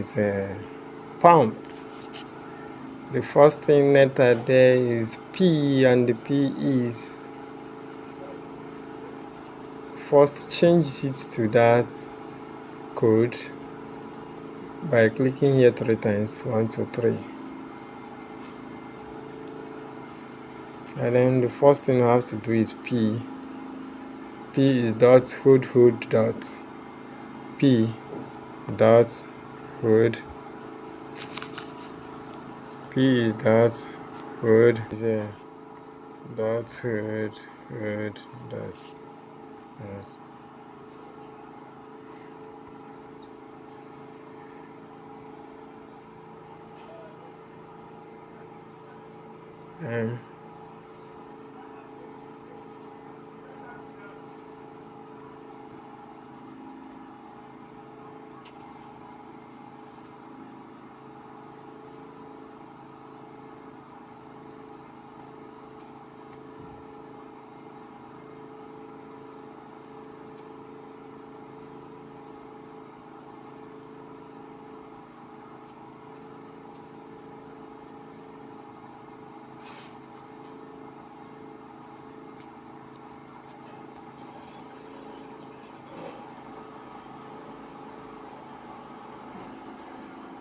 It's a pump. The first thing entered there is P, and the P is first change it to that code by clicking here 3 times, 1, 2, 3. And then the first thing you have to do is P. P is dot hood dot P dot hood. P is dot hood is a dot hood dot.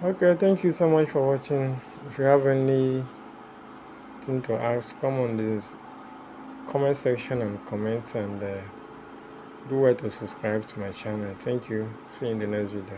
Okay, thank you so much for watching. If you have anything to ask, come on this comment section and comments, and do well to subscribe to my channel. Thank you. See you in the next video.